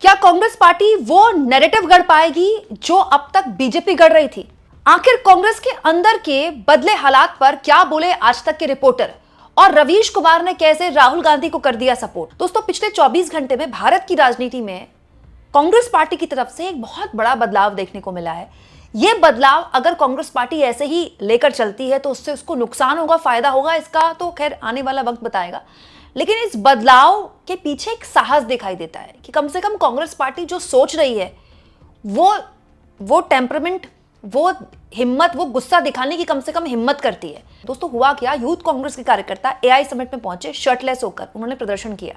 क्या कांग्रेस पार्टी वो नैरेटिव गढ़ पाएगी जो अब तक बीजेपी गढ़ रही थी? आखिर कांग्रेस के अंदर के बदले हालात पर क्या बोले आज तक के रिपोर्टर, और रवीश कुमार ने कैसे राहुल गांधी को कर दिया सपोर्ट? दोस्तों, पिछले 24 घंटे में भारत की राजनीति में कांग्रेस पार्टी की तरफ से एक बहुत बड़ा बदलाव देखने को मिला है। यह बदलाव अगर कांग्रेस पार्टी ऐसे ही लेकर चलती है तो उससे उसको नुकसान होगा, फायदा होगा, इसका तो खैर आने वाला वक्त बताएगा। लेकिन इस बदलाव के पीछे एक साहस दिखाई देता है कि कम से कम कांग्रेस पार्टी जो सोच रही है वो टेम्परामेंट, वो हिम्मत, वो गुस्सा दिखाने की कम से कम हिम्मत करती है। दोस्तों, हुआ क्या, यूथ कांग्रेस के कार्यकर्ता एआई समिट में पहुंचे, शर्टलेस होकर उन्होंने प्रदर्शन किया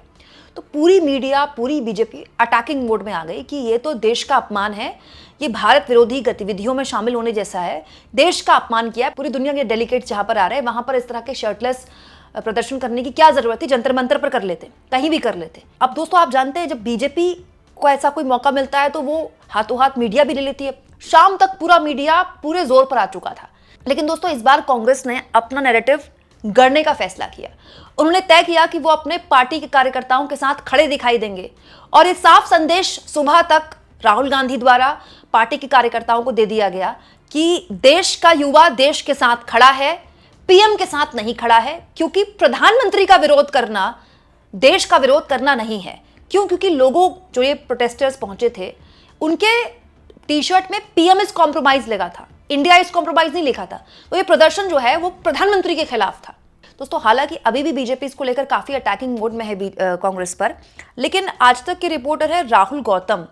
तो पूरी मीडिया, पूरी बीजेपी अटैकिंग मोड में आ गई कि ये तो देश का अपमान है, ये भारत विरोधी गतिविधियों में शामिल होने जैसा है, देश का अपमान किया है। पूरी दुनिया के डेलीगेट्स जहां पर आ रहे हैं वहां पर इस तरह के शर्टलेस प्रदर्शन करने की क्या जरूरत थी? जंतर मंतर पर कर लेते, कहीं भी कर लेते। अब दोस्तों, आप जानते हैं जब बीजेपी को ऐसा कोई मौका मिलता है तो वो हाथों हाथ मीडिया भी ले लेती है। शाम तक पूरा मीडिया पूरे जोर पर आ चुका था। लेकिन दोस्तों, इस बार कांग्रेस ने अपना नैरेटिव गढ़ने का फैसला किया। उन्होंने तय किया कि वो अपने पार्टी के कार्यकर्ताओं के साथ खड़े दिखाई देंगे और ये साफ संदेश सुबह तक राहुल गांधी द्वारा पार्टी के कार्यकर्ताओं को दे दिया गया कि देश का युवा देश के साथ खड़ा है, पीएम के साथ नहीं खड़ा है, क्योंकि प्रधानमंत्री का विरोध करना देश का विरोध करना नहीं है। क्यों? क्योंकि लोगों, जो ये प्रोटेस्टर्स पहुंचे थे, उनके टी शर्ट में पीएम इज कॉम्प्रोमाइज लगा था, इंडिया इज कॉम्प्रोमाइज नहीं लिखा था। तो ये प्रदर्शन जो है वो प्रधानमंत्री के खिलाफ था। दोस्तों, हालांकि अभी भी बीजेपी इसको लेकर काफी अटैकिंग मोड में है कांग्रेस पर, लेकिन आज तक के रिपोर्टर है राहुल गौतम,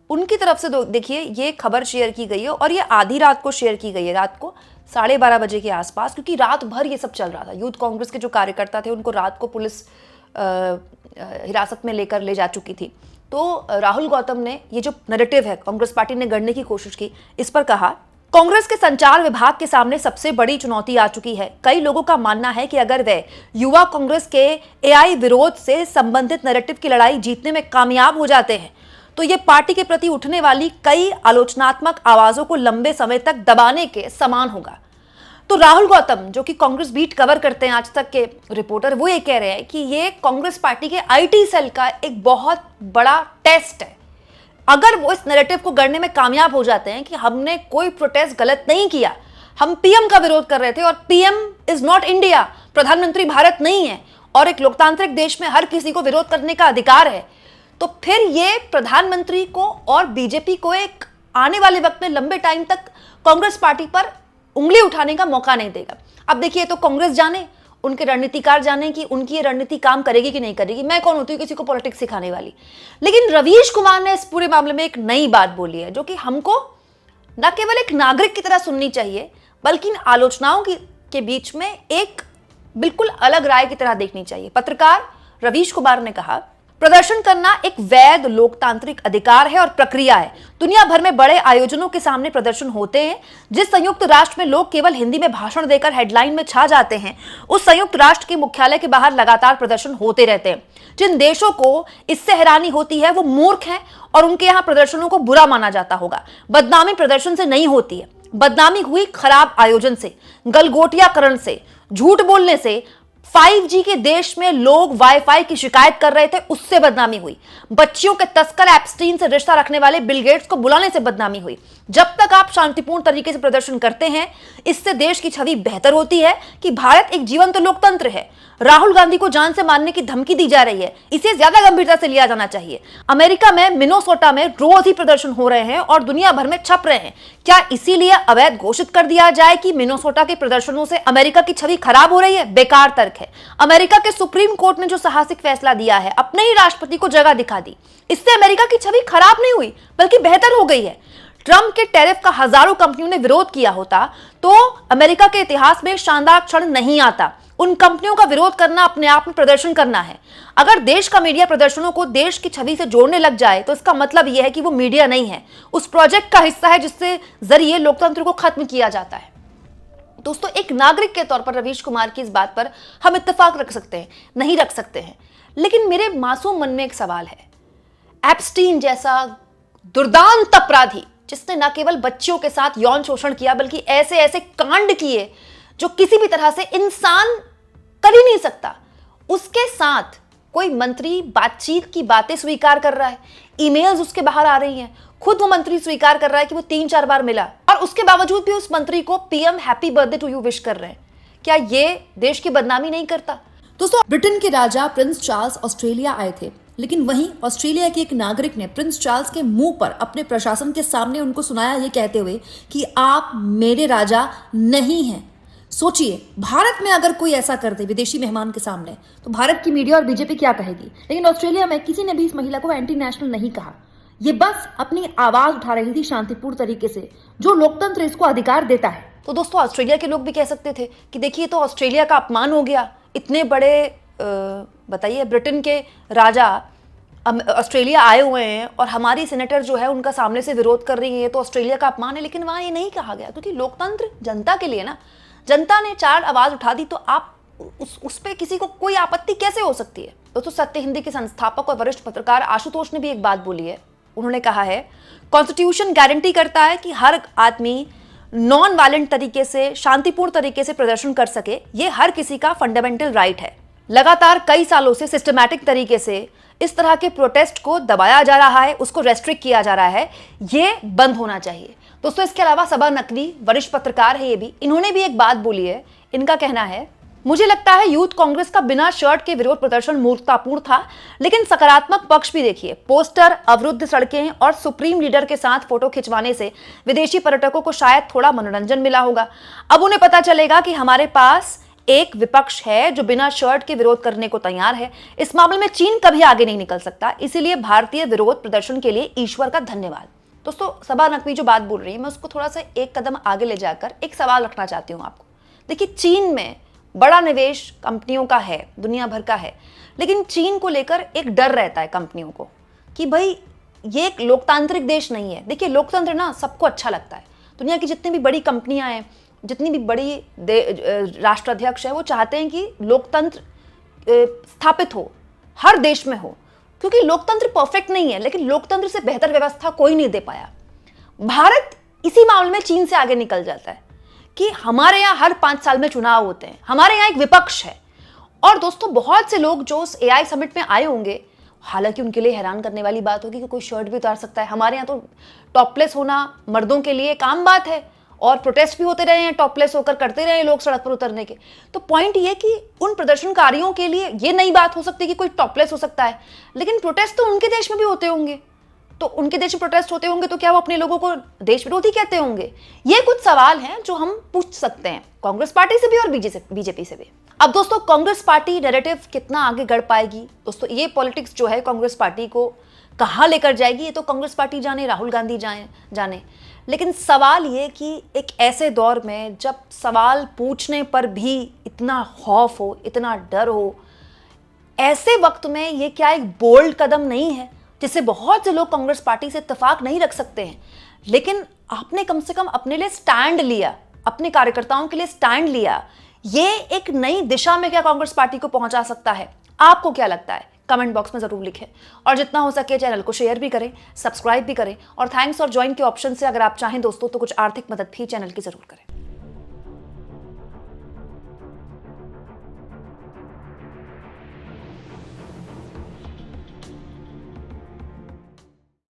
उनकी तरफ से देखिए ये खबर शेयर की गई है और ये आधी रात को शेयर की गई है, रात को 12:30 बजे के आसपास, क्योंकि रात भर ये सब चल रहा था। यूथ कांग्रेस के जो कार्यकर्ता थे उनको रात को पुलिस हिरासत में लेकर ले जा चुकी थी। तो राहुल गौतम ने ये जो नैरेटिव है कांग्रेस पार्टी ने गढ़ने की कोशिश की, इस पर कहा, कांग्रेस के संचार विभाग के सामने सबसे बड़ी चुनौती आ चुकी है। कई लोगों का मानना है कि अगर वे युवा कांग्रेस के एआई विरोध से संबंधित नैरेटिव की लड़ाई जीतने में कामयाब हो जाते हैं तो ये पार्टी के प्रति उठने वाली कई आलोचनात्मक आवाजों को लंबे समय तक दबाने के समान होगा। तो राहुल गौतम, जो कि कांग्रेस बीट कवर करते हैं आज तक के रिपोर्टर, वो ये कह रहे हैं कि ये कांग्रेस पार्टी के आईटी सेल का एक बहुत बड़ा टेस्ट है। अगर वो इस नैरेटिव को गढ़ने में कामयाब हो जाते हैं कि हमने कोई प्रोटेस्ट गलत नहीं किया, हम पीएम का विरोध कर रहे थे और पीएम इज नॉट इंडिया, प्रधानमंत्री भारत नहीं है और एक लोकतांत्रिक देश में हर किसी को विरोध करने का अधिकार है, तो फिर ये प्रधानमंत्री को और बीजेपी को एक आने वाले वक्त में लंबे टाइम तक कांग्रेस पार्टी पर उंगली उठाने का मौका नहीं देगा। अब देखिए, तो कांग्रेस जाने, उनके रणनीतिकार जाने कि उनकी ये रणनीति काम करेगी कि नहीं करेगी। मैं कौन होती हूँ किसी को पॉलिटिक्स सिखाने वाली। लेकिन रवीश कुमार ने इस पूरे मामले में एक नई बात बोली है जो कि हमको न केवल एक नागरिक की तरह सुननी चाहिए बल्कि आलोचनाओं के बीच में एक बिल्कुल अलग राय की तरह देखनी चाहिए। पत्रकार रवीश कुमार ने कहा, प्रदर्शन करना एक वैध लोकतांत्रिक अधिकार है और प्रक्रिया है। दुनिया भर में बड़े आयोजनों के सामने प्रदर्शन होते हैं। जिस संयुक्त राष्ट्र में लोग केवल हिंदी में भाषण देकर हेडलाइन में छा जाते हैं, उस संयुक्त राष्ट्र के मुख्यालय के बाहर लगातार प्रदर्शन होते रहते हैं। जिन देशों को इससे हैरानी होती है वो मूर्ख हैं और उनके यहाँ प्रदर्शनों को बुरा माना जाता होगा। बदनामी प्रदर्शन से नहीं होती है, बदनामी हुई खराब आयोजन से, गलगोटियाकरण से, झूठ बोलने से। 5G के देश में लोग वाईफाई की शिकायत कर रहे थे, उससे बदनामी हुई। बच्चियों के तस्कर एप्स्टीन से रिश्ता रखने वाले बिल गेट्स को बुलाने से बदनामी हुई। जब तक आप शांतिपूर्ण तरीके से प्रदर्शन करते हैं, इससे देश की छवि बेहतर होती है कि भारत एक जीवंत लोकतंत्र है। राहुल गांधी को जान से मारने की धमकी दी जा रही है, इसे ज्यादा गंभीरता से लिया जाना चाहिए। अमेरिका में मिनेसोटा में रोज ही प्रदर्शन हो रहे हैं और दुनिया भर में छप रहे हैं। क्या इसीलिए अवैध घोषित कर दिया जाए कि मिनेसोटा के प्रदर्शनों से अमेरिका की छवि खराब हो रही है? बेकार तर्क है। अमेरिका के सुप्रीम कोर्ट ने जो साहसिक फैसला दिया है, अपने ही राष्ट्रपति को जगह दिखा दी, इससे अमेरिका की छवि खराब नहीं हुई बल्कि बेहतर हो गई है। ट्रंप के टैरिफ का हजारों कंपनियों ने विरोध किया होता तो अमेरिका के इतिहास में शानदार क्षण नहीं आता। उन कंपनियों का विरोध करना अपने आप में प्रदर्शन करना है। अगर देश का मीडिया प्रदर्शनों को देश की छवि से जोड़ने लग जाए तो इसका मतलब यह है कि वो मीडिया नहीं है, उस प्रोजेक्ट का हिस्सा है जिससे जरिए लोकतंत्र को खत्म किया जाता है। दोस्तों, एक नागरिक के तौर पर रवीश कुमार की इस बात पर हम इत्तेफाक रख सकते हैं, नहीं रख सकते हैं, लेकिन मेरे मासूम मन में एक सवाल है। एप्स्टीन जैसा दुर्दांत अपराधी जिसने न केवल बच्चियों के साथ यौन शोषण किया बल्कि ऐसे ऐसे कांड किए जो किसी भी तरह से इंसान कर ही नहीं सकता, उसके साथ कोई मंत्री बातचीत की बातें स्वीकार कर रहा है, ईमेल्स उसके बाहर आ रही हैं, खुद वो मंत्री स्वीकार कर रहा है कि वो 3-4 बार मिला और उसके बावजूद भी उस मंत्री को PM happy birthday to you wish कर रहे हैं। क्या ये देश की बदनामी नहीं करता? दोस्तों, ब्रिटेन के राजा प्रिंस चार्ल्स ऑस्ट्रेलिया आए थे, लेकिन वहीं ऑस्ट्रेलिया के एक नागरिक ने प्रिंस चार्ल्स के मुंह पर अपने प्रशासन के सामने उनको सुनाया ये कहते हुए कि आप मेरे राजा नहीं हैं। सोचिए, भारत में अगर कोई ऐसा कर दे विदेशी मेहमान के सामने, तो भारत की मीडिया और बीजेपी क्या कहेगी। लेकिन ऑस्ट्रेलिया में किसी ने भी इस महिला को एंटी नेशनल नहीं कहा। ये बस अपनी आवाज उठा रही थी शांतिपूर्ण तरीके से, जो लोकतंत्र इसको अधिकार देता है। तो दोस्तों, ऑस्ट्रेलिया के लोग भी कह सकते थे कि देखिए, तो ऑस्ट्रेलिया का अपमान हो गया, इतने बड़े बताइए ब्रिटेन के राजा ऑस्ट्रेलिया आए हुए हैं और हमारी सेनेटर जो है उनका सामने से विरोध कर रही है, तो ऑस्ट्रेलिया का अपमान है। लेकिन वहां ये नहीं कहा गया, क्योंकि लोकतंत्र जनता के लिए ना, जनता ने 4 आवाज उठा दी, तो आप उस पे किसी को कोई आपत्ति कैसे हो सकती है। दोस्तों, सत्य हिंदी के संस्थापक और वरिष्ठ पत्रकार आशुतोष ने भी एक बात बोली है। उन्होंने कहा है, कॉन्स्टिट्यूशन गारंटी करता है कि हर आदमी नॉन वायलेंट तरीके से, शांतिपूर्ण तरीके से प्रदर्शन कर सके। ये हर किसी का फंडामेंटल राइट है। लगातार कई सालों से सिस्टमैटिक तरीके से इस तरह के प्रोटेस्ट को दबाया जा रहा है, उसको रेस्ट्रिक्ट किया जा रहा है, ये बंद होना चाहिए। दोस्तों, इसके अलावा सबा नकवी वरिष्ठ पत्रकार है, ये भी, इन्होंने भी एक बात बोली है। इनका कहना है, मुझे लगता है यूथ कांग्रेस का बिना शर्ट के विरोध प्रदर्शन मूर्खतापूर्ण था, लेकिन सकारात्मक पक्ष भी देखिए। पोस्टर, अवरुद्ध सड़कें और सुप्रीम लीडर के साथ फोटो खिंचवाने से विदेशी पर्यटकों को शायद थोड़ा मनोरंजन मिला होगा। अब उन्हें पता चलेगा कि हमारे पास एक विपक्ष है जो बिना शर्ट के विरोध करने को तैयार है। इस मामले में चीन कभी आगे नहीं निकल सकता, इसीलिए भारतीय विरोध प्रदर्शन के लिए ईश्वर का धन्यवाद। दोस्तों, सबा नकवी जो बात बोल रही है, मैं उसको थोड़ा सा एक कदम आगे ले जाकर एक सवाल रखना चाहती हूँ आपको। देखिए, चीन में बड़ा निवेश कंपनियों का है, दुनिया भर का है, लेकिन चीन को लेकर एक डर रहता है कंपनियों को कि भाई ये एक लोकतांत्रिक देश नहीं है। देखिए, लोकतंत्र ना सबको अच्छा लगता है। दुनिया की जितनी भी बड़ी कंपनियां हैं, जितनी भी बड़ी राष्ट्राध्यक्ष है, वो चाहते हैं कि लोकतंत्र स्थापित हो, हर देश में हो, क्योंकि लोकतंत्र परफेक्ट नहीं है, लेकिन लोकतंत्र से बेहतर व्यवस्था कोई नहीं दे पाया। भारत इसी मामले में चीन से आगे निकल जाता है कि हमारे यहाँ हर 5 साल में चुनाव होते हैं, हमारे यहाँ एक विपक्ष है। और दोस्तों, बहुत से लोग जो उस एआई समिट में आए होंगे, हालांकि उनके लिए हैरान करने वाली बात होगी कि कोई शर्ट भी उतार सकता है। हमारे यहाँ तो टॉपलेस होना मर्दों के लिए एक आम बात है, और प्रोटेस्ट भी होते रहे हैं, टॉपलेस होकर करते रहे लोग सड़क पर उतरने के। तो पॉइंट ये कि उन प्रदर्शनकारियों के लिए ये नई बात हो सकती है कि कोई टॉपलेस हो सकता है, लेकिन प्रोटेस्ट तो उनके देश में भी होते होंगे। तो उनके देश में प्रोटेस्ट होते होंगे, तो क्या वो अपने लोगों को देश विरोधी कहते होंगे? ये कुछ सवाल हैं जो हम पूछ सकते हैं कांग्रेस पार्टी से भी और बीजेपी से भी। अब दोस्तों, कांग्रेस पार्टी नैरेटिव कितना आगे बढ़ पाएगी? दोस्तों, ये पॉलिटिक्स जो है कांग्रेस पार्टी को कहाँ लेकर जाएगी, ये तो कांग्रेस पार्टी जाने, राहुल गांधी जाने। लेकिन सवाल ये कि एक ऐसे दौर में जब सवाल पूछने पर भी इतना खौफ हो, इतना डर हो, ऐसे वक्त में ये क्या एक बोल्ड कदम नहीं है जिससे बहुत से लोग कांग्रेस पार्टी से इत्तेफाक नहीं रख सकते हैं? लेकिन आपने कम से कम अपने लिए स्टैंड लिया, अपने कार्यकर्ताओं के लिए स्टैंड लिया। ये एक नई दिशा में क्या कांग्रेस पार्टी को पहुंचा सकता है? आपको क्या लगता है? कमेंट बॉक्स में जरूर लिखें, और जितना हो सके चैनल को शेयर भी करें, सब्सक्राइब भी करें, और थैंक्स और ज्वाइन के ऑप्शन से अगर आप चाहें दोस्तों तो कुछ आर्थिक मदद भी चैनल की जरूर करें।